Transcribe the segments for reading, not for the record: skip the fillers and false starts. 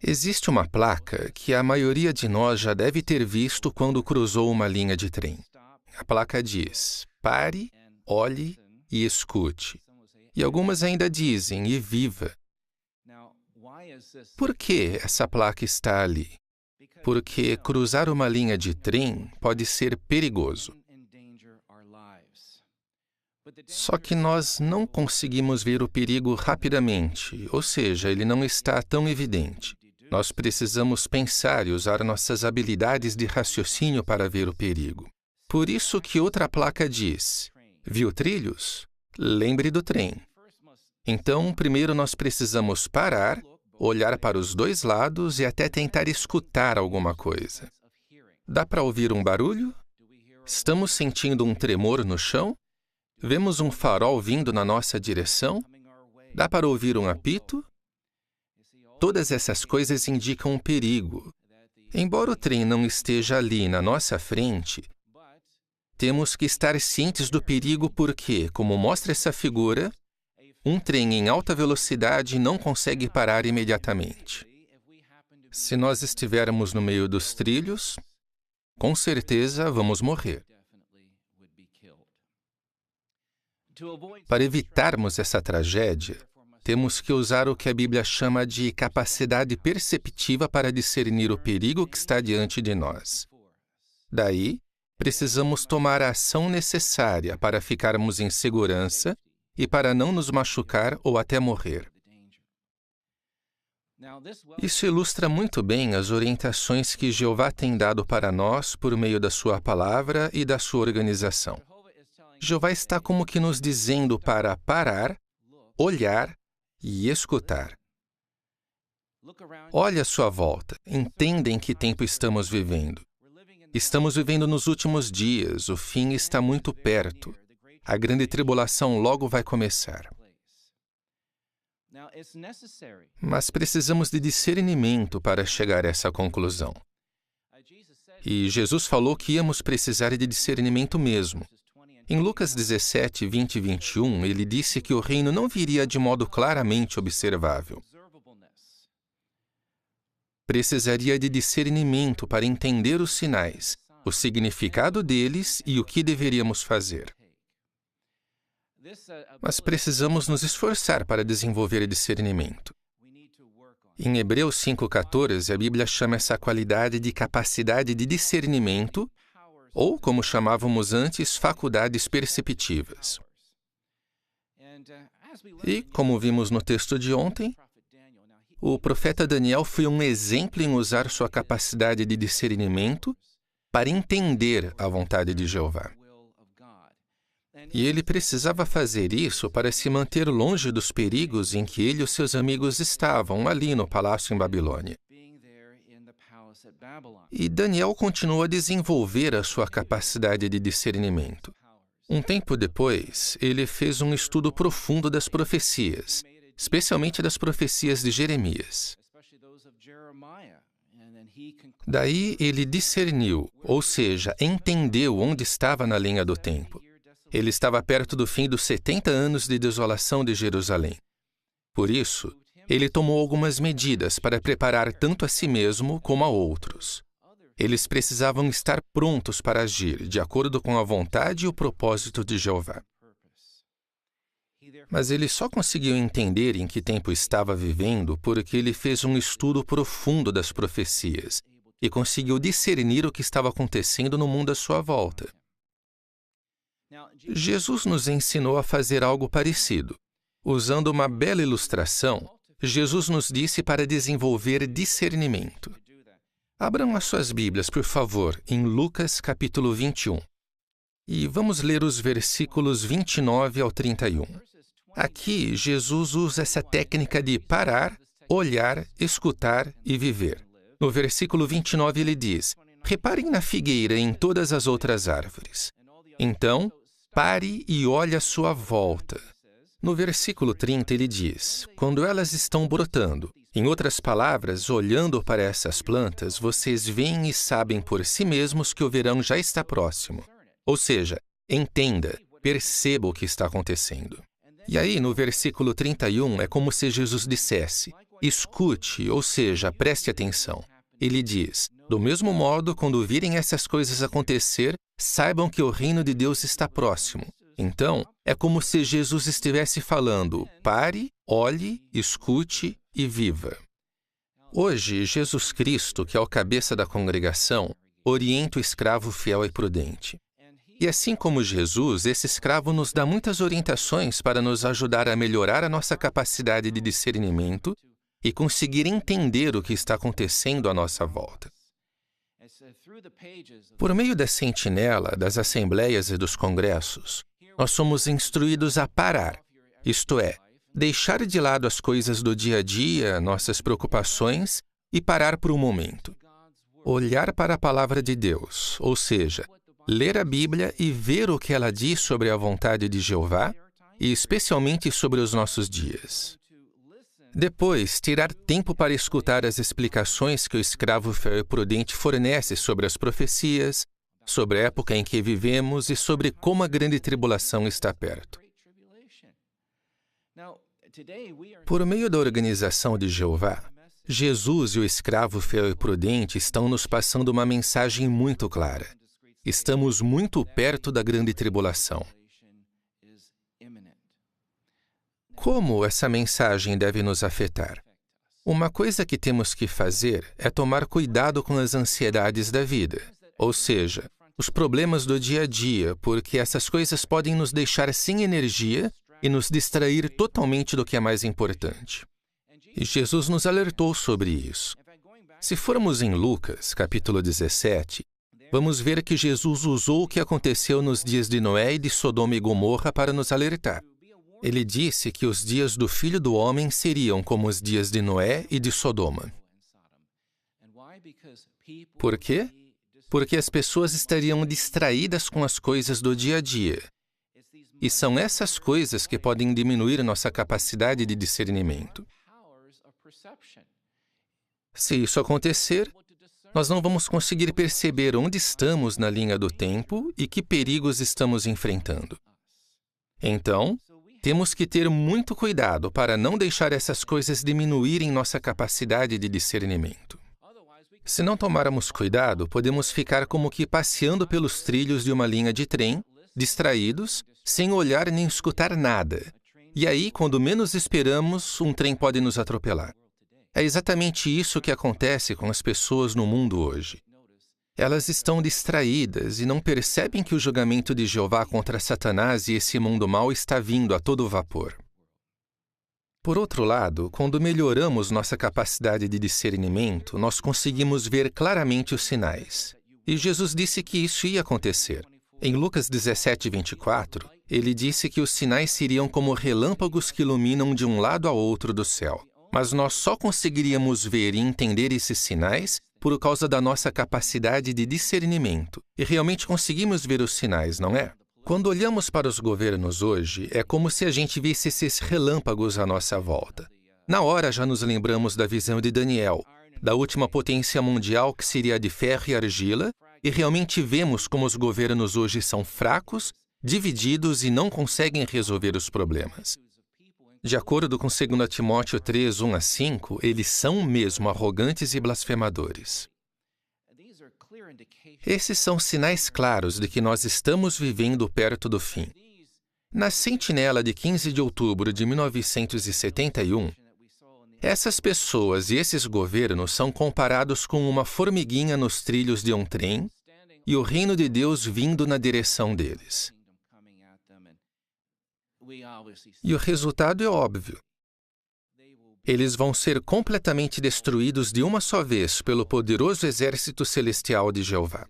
Existe uma placa que a maioria de nós já deve ter visto quando cruzou uma linha de trem. A placa diz: pare, olhe e escute. E algumas ainda dizem: e viva. Por que essa placa está ali? Porque cruzar uma linha de trem pode ser perigoso. Só que nós não conseguimos ver o perigo rapidamente, ou seja, ele não está tão evidente. Nós precisamos pensar e usar nossas habilidades de raciocínio para ver o perigo. Por isso que outra placa diz: viu trilhos? Lembre do trem. Então, primeiro nós precisamos parar, olhar para os dois lados e até tentar escutar alguma coisa. Dá para ouvir um barulho? Estamos sentindo um tremor no chão? Vemos um farol vindo na nossa direção? Dá para ouvir um apito? Todas essas coisas indicam um perigo. Embora o trem não esteja ali na nossa frente, temos que estar cientes do perigo porque, como mostra essa figura, um trem em alta velocidade não consegue parar imediatamente. Se nós estivermos no meio dos trilhos, com certeza vamos morrer. Para evitarmos essa tragédia, temos que usar o que a Bíblia chama de capacidade perceptiva para discernir o perigo que está diante de nós. Daí, precisamos tomar a ação necessária para ficarmos em segurança e para não nos machucar ou até morrer. Isso ilustra muito bem as orientações que Jeová tem dado para nós por meio da sua palavra e da sua organização. Jeová está como que nos dizendo para parar, olhar e escutar. Olhe à sua volta, entenda em que tempo estamos vivendo. Estamos vivendo nos últimos dias, o fim está muito perto. A grande tribulação logo vai começar. Mas precisamos de discernimento para chegar a essa conclusão. E Jesus falou que íamos precisar de discernimento mesmo. Em Lucas 17, 20 e 21, ele disse que o reino não viria de modo claramente observável. Precisaria de discernimento para entender os sinais, o significado deles e o que deveríamos fazer. Mas precisamos nos esforçar para desenvolver discernimento. Em Hebreus 5,14, a Bíblia chama essa qualidade de capacidade de discernimento, ou, como chamávamos antes, faculdades perceptivas. E, como vimos no texto de ontem, o profeta Daniel foi um exemplo em usar sua capacidade de discernimento para entender a vontade de Jeová. E ele precisava fazer isso para se manter longe dos perigos em que ele e os seus amigos estavam ali no palácio em Babilônia. E Daniel continuou a desenvolver a sua capacidade de discernimento. Um tempo depois, ele fez um estudo profundo das profecias, especialmente das profecias de Jeremias. Daí ele discerniu, ou seja, entendeu onde estava na linha do tempo. Ele estava perto do fim dos 70 anos de desolação de Jerusalém. Por isso, ele tomou algumas medidas para preparar tanto a si mesmo como a outros. Eles precisavam estar prontos para agir, de acordo com a vontade e o propósito de Jeová. Mas ele só conseguiu entender em que tempo estava vivendo porque ele fez um estudo profundo das profecias e conseguiu discernir o que estava acontecendo no mundo à sua volta. Jesus nos ensinou a fazer algo parecido. Usando uma bela ilustração, Jesus nos disse para desenvolver discernimento. Abram as suas Bíblias, por favor, em Lucas capítulo 21. E vamos ler os versículos 29 ao 31. Aqui, Jesus usa essa técnica de parar, olhar, escutar e viver. No versículo 29 ele diz: reparem na figueira e em todas as outras árvores. Então, pare e olhe à sua volta. No versículo 30 ele diz: quando elas estão brotando, em outras palavras, olhando para essas plantas, vocês veem e sabem por si mesmos que o verão já está próximo. Ou seja, entenda, perceba o que está acontecendo. E aí, no versículo 31, é como se Jesus dissesse: escute, ou seja, preste atenção. Ele diz: do mesmo modo, quando virem essas coisas acontecer, saibam que o reino de Deus está próximo. Então, é como se Jesus estivesse falando: pare, olhe, escute e viva. Hoje, Jesus Cristo, que é o cabeça da congregação, orienta o escravo fiel e prudente. E assim como Jesus, esse escravo nos dá muitas orientações para nos ajudar a melhorar a nossa capacidade de discernimento e conseguir entender o que está acontecendo à nossa volta. Por meio da sentinela, das assembleias e dos congressos, nós somos instruídos a parar, isto é, deixar de lado as coisas do dia a dia, nossas preocupações, e parar por um momento. Olhar para a palavra de Deus, ou seja, ler a Bíblia e ver o que ela diz sobre a vontade de Jeová, e especialmente sobre os nossos dias. Depois, tirar tempo para escutar as explicações que o escravo fiel e prudente fornece sobre as profecias, sobre a época em que vivemos e sobre como a grande tribulação está perto. Por meio da organização de Jeová, Jesus e o escravo fiel e prudente estão nos passando uma mensagem muito clara. Estamos muito perto da grande tribulação. Como essa mensagem deve nos afetar? Uma coisa que temos que fazer é tomar cuidado com as ansiedades da vida, ou seja, os problemas do dia a dia, porque essas coisas podem nos deixar sem energia e nos distrair totalmente do que é mais importante. E Jesus nos alertou sobre isso. Se formos em Lucas, capítulo 17, vamos ver que Jesus usou o que aconteceu nos dias de Noé e de Sodoma e Gomorra para nos alertar. Ele disse que os dias do Filho do Homem seriam como os dias de Noé e de Sodoma. Por quê? Porque as pessoas estariam distraídas com as coisas do dia a dia. E são essas coisas que podem diminuir nossa capacidade de discernimento. Se isso acontecer, nós não vamos conseguir perceber onde estamos na linha do tempo e que perigos estamos enfrentando. Então, temos que ter muito cuidado para não deixar essas coisas diminuírem nossa capacidade de discernimento. Se não tomarmos cuidado, podemos ficar como que passeando pelos trilhos de uma linha de trem, distraídos, sem olhar nem escutar nada. E aí, quando menos esperamos, um trem pode nos atropelar. É exatamente isso que acontece com as pessoas no mundo hoje. Elas estão distraídas e não percebem que o julgamento de Jeová contra Satanás e esse mundo mau está vindo a todo vapor. Por outro lado, quando melhoramos nossa capacidade de discernimento, nós conseguimos ver claramente os sinais. E Jesus disse que isso ia acontecer. Em Lucas 17:24, ele disse que os sinais seriam como relâmpagos que iluminam de um lado a outro do céu. Mas nós só conseguiríamos ver e entender esses sinais por causa da nossa capacidade de discernimento. E realmente conseguimos ver os sinais, não é? Quando olhamos para os governos hoje, é como se a gente visse esses relâmpagos à nossa volta. Na hora já nos lembramos da visão de Daniel, da última potência mundial que seria a de ferro e argila, e realmente vemos como os governos hoje são fracos, divididos e não conseguem resolver os problemas. De acordo com 2 Timóteo 3, 1-5, eles são mesmo arrogantes e blasfemadores. Esses são sinais claros de que nós estamos vivendo perto do fim. Na sentinela de 15 de outubro de 1971, essas pessoas e esses governos são comparados com uma formiguinha nos trilhos de um trem e o reino de Deus vindo na direção deles. E o resultado é óbvio. Eles vão ser completamente destruídos de uma só vez pelo poderoso exército celestial de Jeová.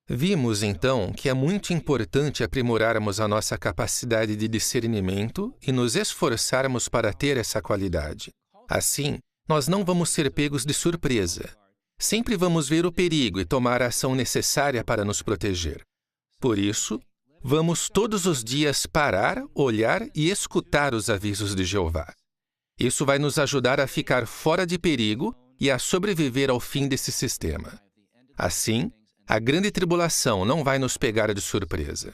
Vimos, então, que é muito importante aprimorarmos a nossa capacidade de discernimento e nos esforçarmos para ter essa qualidade. Assim, nós não vamos ser pegos de surpresa. Sempre vamos ver o perigo e tomar a ação necessária para nos proteger. Por isso, vamos todos os dias parar, olhar e escutar os avisos de Jeová. Isso vai nos ajudar a ficar fora de perigo e a sobreviver ao fim desse sistema. Assim, a grande tribulação não vai nos pegar de surpresa.